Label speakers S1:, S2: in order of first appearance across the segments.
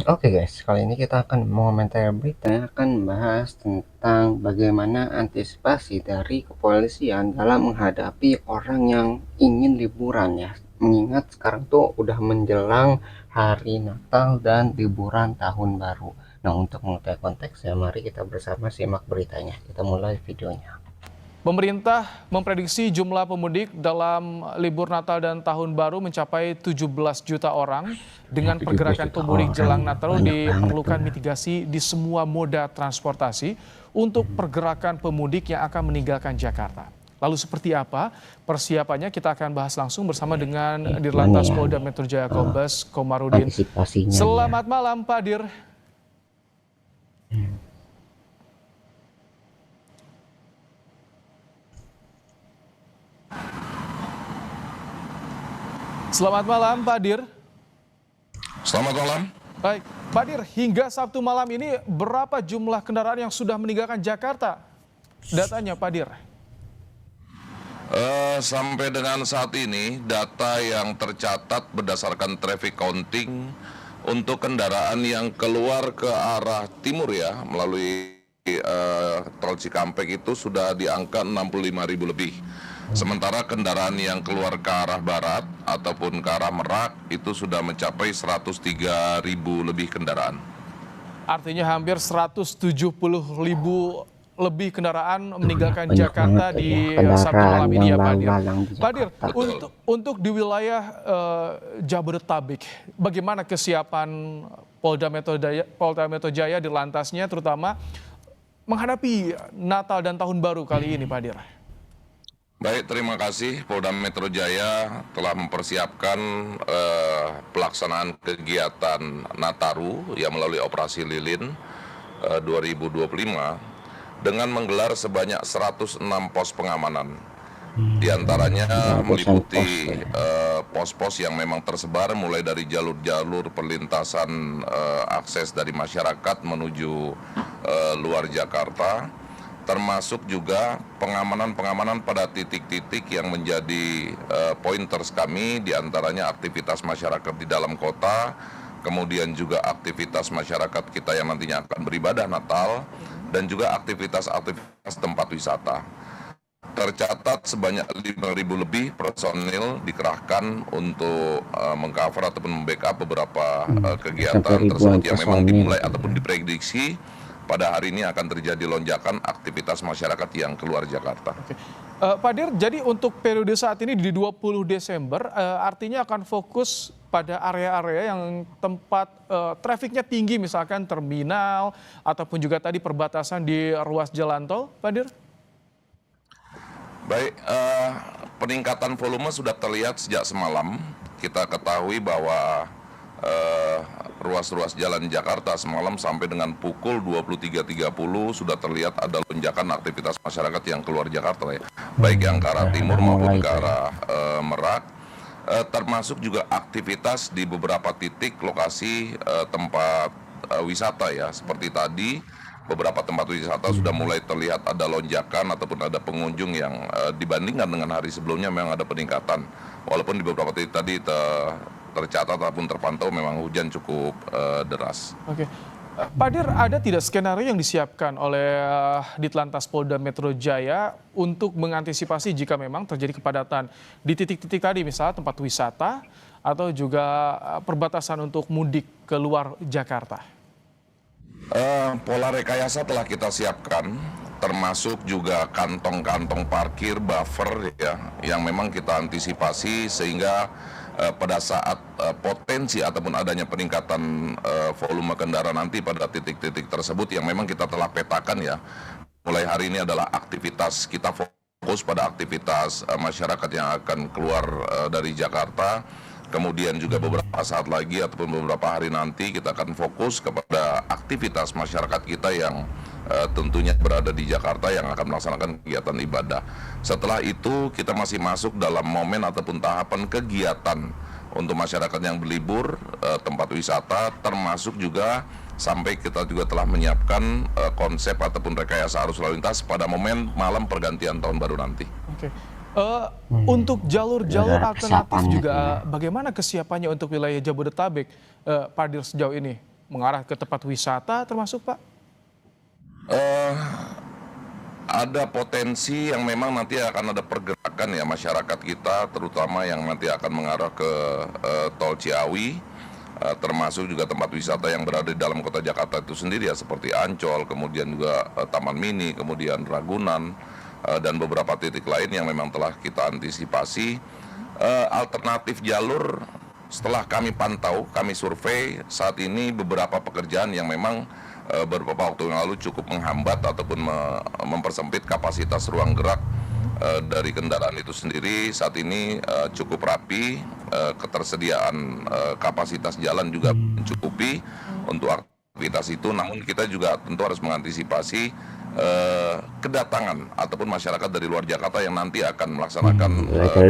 S1: Oke guys, kali ini kita akan mengomentari berita yang akan membahas tentang bagaimana antisipasi dari kepolisian dalam menghadapi orang yang ingin liburan ya. Mengingat sekarang tuh udah menjelang hari Natal dan liburan tahun baru. Nah, untuk mengetahui konteksnya, mari kita bersama simak beritanya. Kita mulai videonya.
S2: Pemerintah memprediksi jumlah pemudik dalam libur Natal dan Tahun Baru mencapai 17 juta orang.
S1: Ya,
S2: Dengan
S1: 17
S2: pergerakan
S1: juta
S2: pemudik
S1: orang,
S2: jelang Natal
S1: banyak banget tuh.
S2: diperlukan mitigasi di semua moda transportasi untuk pergerakan pemudik yang akan meninggalkan Jakarta. Lalu seperti apa persiapannya, kita akan bahas langsung bersama dengan
S1: Gimana
S2: Dirlantas
S1: ya
S2: Polda Metro Jaya Kombes Komarudin.
S1: antisipasinya ya?
S2: Selamat malam Pak Dir. Selamat malam Pak Dir.
S3: Selamat malam.
S2: Baik, Pak Dir, hingga Sabtu malam ini berapa jumlah kendaraan yang sudah meninggalkan Jakarta? Datanya Pak Dir.
S3: Sampai dengan saat ini, data yang tercatat berdasarkan traffic counting untuk kendaraan yang keluar ke arah timur ya, melalui tol Cikampek itu sudah di angka 65.000 lebih. Sementara kendaraan yang keluar ke arah barat ataupun ke arah Merak itu sudah mencapai 103.000 lebih kendaraan.
S2: Artinya hampir 170.000 lebih kendaraan meninggalkan
S1: Banyak banget
S2: Jakarta
S1: ya
S2: di Sabtu
S1: kendaraan
S2: malam
S1: yang
S2: ini ya Pak
S1: lalu
S2: Dir.
S1: lalang di
S2: Pak Dir,
S1: Jakarta.
S2: untuk di wilayah Jabodetabek, bagaimana kesiapan Polda Metro Jaya di lantasnya, terutama menghadapi Natal dan Tahun Baru kali ini Pak Dir?
S3: Baik, terima kasih. Polda Metro Jaya telah mempersiapkan pelaksanaan kegiatan Nataru yang melalui Operasi Lilin 2025 dengan menggelar sebanyak 106 pos pengamanan. Di antaranya
S1: Ratusan pos
S3: meliputi
S1: ya.
S3: pos-pos yang memang tersebar mulai dari jalur-jalur perlintasan akses dari masyarakat menuju luar Jakarta, termasuk juga pengamanan-pengamanan pada titik-titik yang menjadi pointers kami, diantaranya aktivitas masyarakat di dalam kota, kemudian juga aktivitas masyarakat kita yang nantinya akan beribadah Natal, dan juga aktivitas-aktivitas tempat wisata. Tercatat sebanyak 5.000 lebih personil dikerahkan untuk mengcover ataupun membackup beberapa
S1: Sampai
S3: kegiatan
S1: ribuan
S3: tersebut yang memang
S1: personil.
S3: dimulai ataupun diprediksi pada hari ini akan terjadi lonjakan aktivitas masyarakat yang keluar Jakarta.
S2: Oke. Pak Dir, jadi untuk periode saat ini di 20 Desember, artinya akan fokus pada area-area yang tempat trafiknya tinggi, misalkan terminal, ataupun juga tadi perbatasan di ruas jalan tol, Pak Dir?
S3: Baik, peningkatan volume sudah terlihat sejak semalam. Kita ketahui bahwa ruas-ruas jalan Jakarta semalam sampai dengan pukul 23.30 sudah terlihat ada lonjakan aktivitas masyarakat yang keluar Jakarta ya. Baik yang ke arah timur maupun
S1: Mulai
S3: ke
S1: tuh ya.
S3: arah Merak. Termasuk juga aktivitas di beberapa titik lokasi tempat wisata ya. Seperti tadi beberapa tempat wisata sudah mulai terlihat ada lonjakan ataupun ada pengunjung yang dibandingkan dengan hari sebelumnya memang ada peningkatan. Walaupun di beberapa titik tadi tercatat ataupun terpantau memang hujan cukup deras.
S2: Oke. Pak Dir, ada tidak skenario yang disiapkan oleh Ditlantas Polda Metro Jaya untuk mengantisipasi jika memang terjadi kepadatan di titik-titik tadi, misalnya tempat wisata atau juga perbatasan untuk mudik keluar Jakarta?
S3: Pola rekayasa telah kita siapkan, termasuk juga kantong-kantong parkir buffer ya, yang memang kita antisipasi sehingga pada saat potensi ataupun adanya peningkatan volume kendaraan nanti pada titik-titik tersebut yang memang kita telah petakan ya. Mulai hari ini adalah aktivitas kita fokus pada aktivitas masyarakat yang akan keluar dari Jakarta. Kemudian juga beberapa saat lagi ataupun beberapa hari nanti kita akan fokus kepada aktivitas masyarakat kita yang tentunya berada di Jakarta yang akan melaksanakan kegiatan ibadah. Setelah itu kita masih masuk dalam momen ataupun tahapan kegiatan untuk masyarakat yang berlibur, tempat wisata, termasuk juga sampai kita juga telah menyiapkan konsep ataupun rekayasa arus lalu lintas pada momen malam pergantian tahun baru nanti.
S2: Oke. Untuk jalur-jalur
S1: Ada
S2: alternatif
S1: kesiapannya tuh ya.
S2: juga, bagaimana kesiapannya untuk wilayah Jabodetabek, Pak Dir, sejauh ini? mengarah ke tempat wisata termasuk, Pak?
S3: Eh, ada potensi yang memang nanti akan ada pergerakan ya masyarakat kita, terutama yang nanti akan mengarah ke tol Ciawi, termasuk juga tempat wisata yang berada di dalam kota Jakarta itu sendiri ya, seperti Ancol, kemudian juga Taman Mini, kemudian Ragunan, dan beberapa titik lain yang memang telah kita antisipasi. Alternatif jalur setelah kami pantau, kami survei, saat ini beberapa pekerjaan yang memang beberapa waktu yang lalu cukup menghambat ataupun mempersempit kapasitas ruang gerak dari kendaraan itu sendiri, saat ini cukup rapi, ketersediaan kapasitas jalan juga mencukupi untuk aktivitas itu. Namun kita juga tentu harus mengantisipasi kedatangan ataupun masyarakat dari luar Jakarta yang nanti akan melaksanakan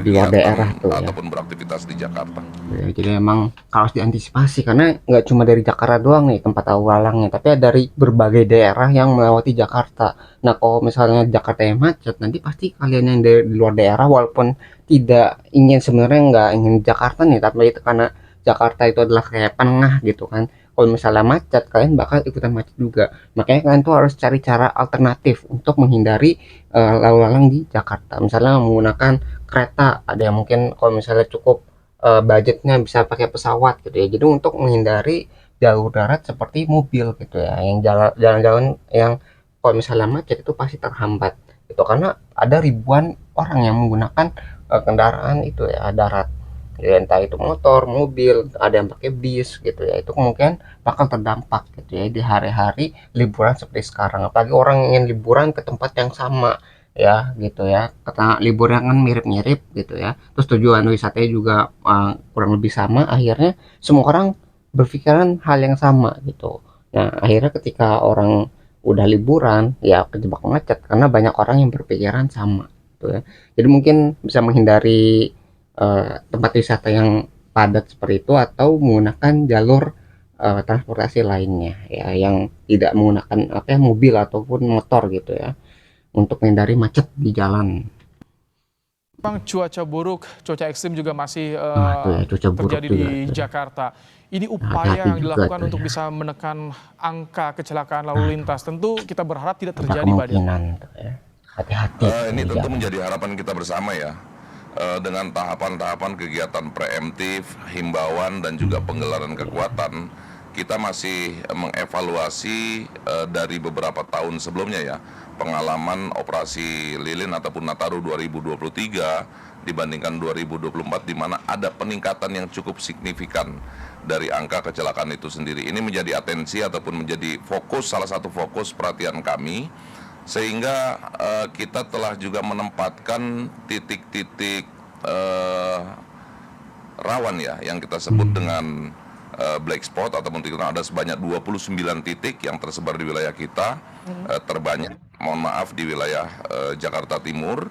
S1: di luar daerah tuh ya.
S3: ataupun beraktivitas di Jakarta.
S1: Ya, jadi emang harus diantisipasi karena nggak cuma dari Jakarta doang nih tempat lalu lalangnya, tapi ada dari berbagai daerah yang melewati Jakarta. Nah, kalau misalnya Jakarta yang macet, nanti pasti kalian yang dari di luar daerah walaupun tidak ingin, sebenarnya nggak ingin Jakarta nih, tapi itu karena Jakarta itu adalah kayak penengah gitu kan. Kalau misalnya macet, kalian bakal ikutan macet juga. Makanya kalian tuh harus cari cara alternatif untuk menghindari lalu lalang di Jakarta. Misalnya menggunakan kereta, ada yang mungkin kalau misalnya cukup budgetnya bisa pakai pesawat gitu ya. Jadi untuk menghindari jalur darat seperti mobil gitu ya, yang jalan-jalan yang kalau misalnya macet itu pasti terhambat itu karena ada ribuan orang yang menggunakan kendaraan itu ya darat ya, entah itu motor, mobil, ada yang pakai bis gitu ya, itu kemungkinan bakal terdampak gitu ya di hari-hari liburan seperti sekarang, apalagi orang ingin liburan ke tempat yang sama ya gitu ya, karena liburnya kan mirip-mirip gitu ya, terus tujuan wisatanya juga kurang lebih sama, akhirnya semua orang berpikiran hal yang sama gitu. Nah, akhirnya ketika orang udah liburan ya kejebak macet karena banyak orang yang berpikiran sama gitu ya. Jadi mungkin bisa menghindari tempat wisata yang padat seperti itu atau menggunakan jalur transportasi lainnya ya yang tidak menggunakan apa ya, mobil ataupun motor gitu ya, untuk menghindari macet di jalan.
S2: Memang cuaca buruk, cuaca ekstrim juga masih
S1: Nah, itu ya cuaca buruk
S2: terjadi
S1: juga
S2: di
S1: tuh.
S2: Jakarta. Ini
S1: Nah,
S2: upaya
S1: hati-hati
S2: yang
S1: juga
S2: dilakukan
S1: tuh
S2: untuk
S1: ya.
S2: bisa menekan angka kecelakaan lalu lintas. Tentu kita berharap tidak
S1: Ada
S2: terjadi, Pak Dir.
S1: kemungkinan tuh ya. Hati-hati
S3: Ini
S1: di
S3: tentu
S1: jalan.
S3: menjadi harapan kita bersama ya. Dengan tahapan-tahapan kegiatan preemptif, himbauan dan juga penggelaran kekuatan, kita masih mengevaluasi dari beberapa tahun sebelumnya ya, pengalaman operasi lilin ataupun Nataru 2023 dibandingkan 2024 di mana ada peningkatan yang cukup signifikan dari angka kecelakaan itu sendiri. Ini menjadi atensi ataupun menjadi fokus, salah satu fokus perhatian kami, sehingga kita telah juga menempatkan titik-titik rawan ya yang kita sebut dengan black spot ataupun titik ada sebanyak 29 titik yang tersebar di wilayah kita, terbanyak mohon maaf di wilayah Jakarta Timur.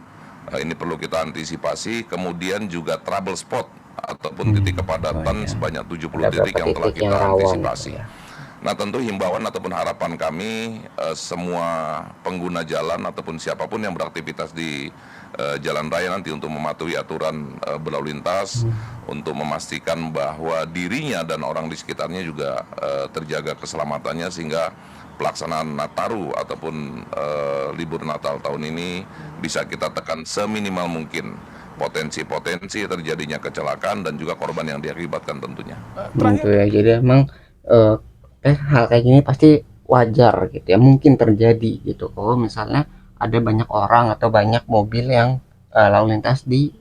S3: Ini perlu kita antisipasi. Kemudian juga trouble spot ataupun titik kepadatan sebanyak 70
S1: Ada
S3: titik
S1: beberapa
S3: yang telah
S1: titik yang
S3: kita
S1: rawan
S3: antisipasi.
S1: gitu ya.
S3: Nah, tentu himbauan ataupun harapan kami semua pengguna jalan ataupun siapapun yang beraktivitas di jalan raya nanti untuk mematuhi aturan berlalu lintas, untuk memastikan bahwa dirinya dan orang di sekitarnya juga terjaga keselamatannya, sehingga pelaksanaan Nataru ataupun libur Natal tahun ini bisa kita tekan seminimal mungkin potensi-potensi terjadinya kecelakaan dan juga korban yang diakibatkan tentunya.
S1: Gitu ya. Jadi emang hal kayak gini pasti wajar gitu ya, mungkin terjadi gitu kalau misalnya ada banyak orang atau banyak mobil yang lalu lintas di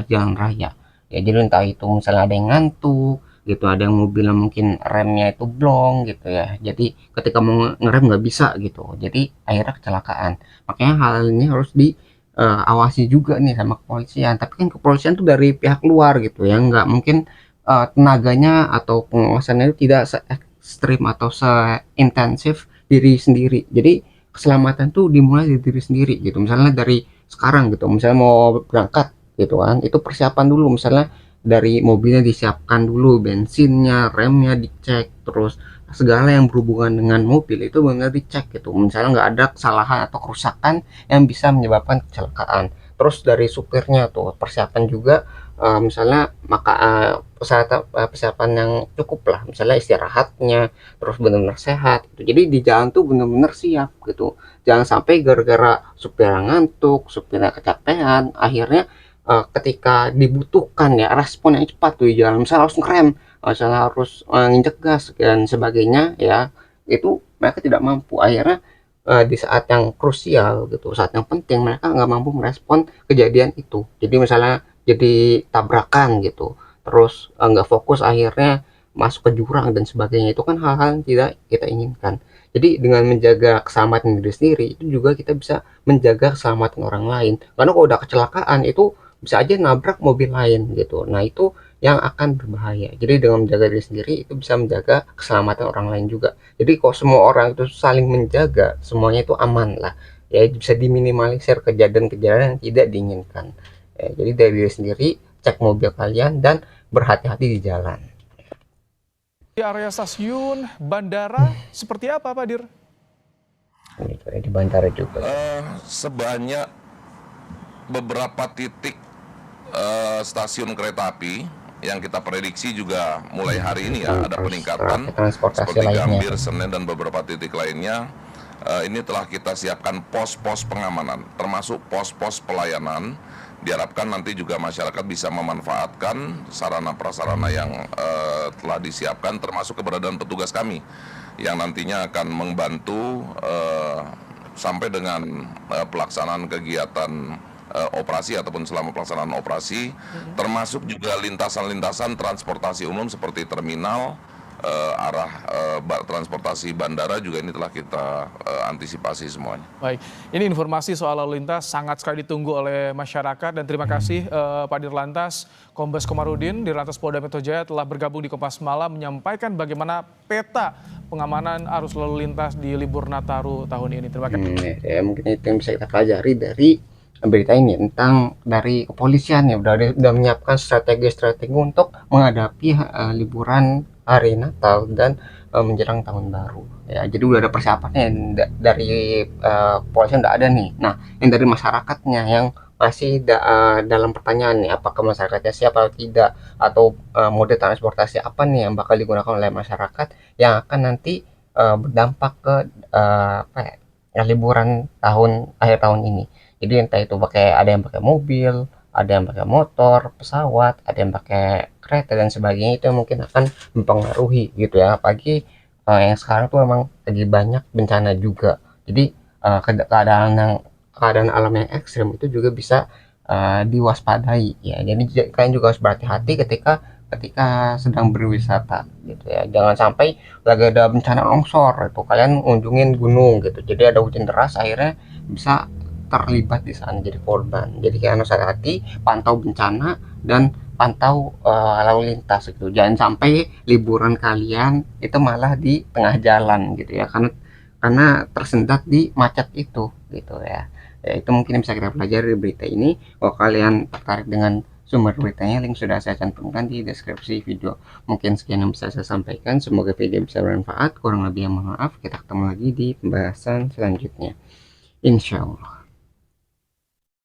S1: jalan raya ya. Jadi entah itu misalnya ada yang ngantuk gitu, ada yang mobilnya mungkin remnya itu blong gitu ya, jadi ketika mau ngerem nggak bisa gitu, jadi akhirnya kecelakaan. Makanya hal ini harus diawasi juga nih sama kepolisian, tapi kan kepolisian tuh dari pihak luar gitu ya, nggak mungkin tenaganya atau pengawasannya itu tidak se-ekstrim atau seintensif diri sendiri. Jadi keselamatan tuh dimulai dari diri sendiri gitu. Misalnya dari sekarang gitu, misalnya mau berangkat gitu kan, itu persiapan dulu. Misalnya dari mobilnya disiapkan dulu, bensinnya, remnya dicek, terus segala yang berhubungan dengan mobil itu benar dicek gitu. Misalnya nggak ada kesalahan atau kerusakan yang bisa menyebabkan kecelakaan. Terus dari supirnya tuh persiapan juga misalnya persiapan yang cukup lah, misalnya istirahatnya, terus benar-benar sehat gitu. Jadi di jalan tuh benar-benar siap gitu. Jangan sampai gara-gara supirnya ngantuk, supirnya kecapean, akhirnya ketika dibutuhkan ya respon yang cepat tuh di jalan, misalnya harus ngerem, misalnya harus nginjek gas dan sebagainya ya, itu mereka tidak mampu. Akhirnya di saat yang krusial gitu, saat yang penting mereka nggak mampu merespon kejadian itu. Jadi misalnya jadi tabrakan gitu, terus nggak fokus akhirnya masuk ke jurang dan sebagainya, itu kan hal-hal yang tidak kita inginkan. Jadi dengan menjaga keselamatan diri sendiri itu juga kita bisa menjaga keselamatan orang lain, karena kalau udah kecelakaan itu bisa aja nabrak mobil lain gitu. Nah itu yang akan berbahaya. Jadi dengan menjaga diri sendiri itu bisa menjaga keselamatan orang lain juga. Jadi kalau semua orang itu saling menjaga, semuanya itu aman lah. Ya bisa diminimalisir kejadian-kejadian yang tidak diinginkan. Ya, jadi dari diri sendiri, cek mobil kalian dan berhati-hati di jalan.
S2: Di area stasiun, bandara, seperti apa Pak Dir?
S1: Ini kayak di bandara juga.
S3: Sebanyak beberapa titik stasiun kereta api yang kita prediksi juga mulai hari ini ya ada peningkatan
S1: Transportasi
S3: seperti
S1: lainnya.
S3: Gambir, Senen dan beberapa titik lainnya. Ini telah kita siapkan pos-pos pengamanan termasuk pos-pos pelayanan. Diharapkan nanti juga masyarakat bisa memanfaatkan sarana prasarana yang telah disiapkan termasuk keberadaan petugas kami yang nantinya akan membantu sampai dengan pelaksanaan kegiatan operasi ataupun selama pelaksanaan operasi, termasuk juga lintasan-lintasan transportasi umum seperti terminal, arah transportasi bandara juga ini telah kita antisipasi semuanya.
S2: Baik, ini informasi soal lalu lintas sangat sekali ditunggu oleh masyarakat dan terima kasih Pak Dirlantas Kombes Komarudin Dirlantas Polda Metro Jaya telah bergabung di Kompas Malam menyampaikan bagaimana peta pengamanan arus lalu lintas di libur Nataru tahun ini. Terima kasih.
S1: Ya, mungkin itu yang bisa kita pelajari dari berita ini tentang dari kepolisian ya udah menyiapkan strategi-strategi untuk menghadapi liburan hari Natal dan menjelang tahun baru ya. Jadi udah ada persiapannya dari kepolisian udah ada nih. Nah yang dari masyarakatnya yang masih dalam pertanyaan nih, apakah masyarakatnya siap atau tidak, atau mode transportasi apa nih yang bakal digunakan oleh masyarakat yang akan nanti berdampak ke apa ya, liburan akhir tahun ini. Jadi entah itu ada yang pakai mobil, ada yang pakai motor, pesawat, ada yang pakai kereta dan sebagainya, itu mungkin akan mempengaruhi gitu ya. Apalagi yang sekarang tuh memang lagi banyak bencana juga. Jadi keadaan alam yang ekstrim itu juga bisa diwaspadai ya. Jadi kalian juga harus berhati-hati ketika ketika sedang berwisata gitu ya. Jangan sampai lagi ada bencana longsor itu kalian ngunjungin gunung gitu. Jadi ada hujan deras akhirnya bisa terlibat di sana jadi korban. Jadi kalian harus hati-hati, pantau bencana dan pantau lalu lintas gitu. Jangan sampai liburan kalian itu malah di tengah jalan gitu ya, karena tersendat di macet itu gitu ya. Ya itu mungkin bisa kita pelajari dari berita ini. Kalau kalian tertarik dengan sumber beritanya, link sudah saya cantumkan di deskripsi video. Mungkin sekian yang bisa saya sampaikan. Semoga video bisa bermanfaat. Kurang lebih mohon maaf. Kita ketemu lagi di pembahasan selanjutnya. Insya Allah.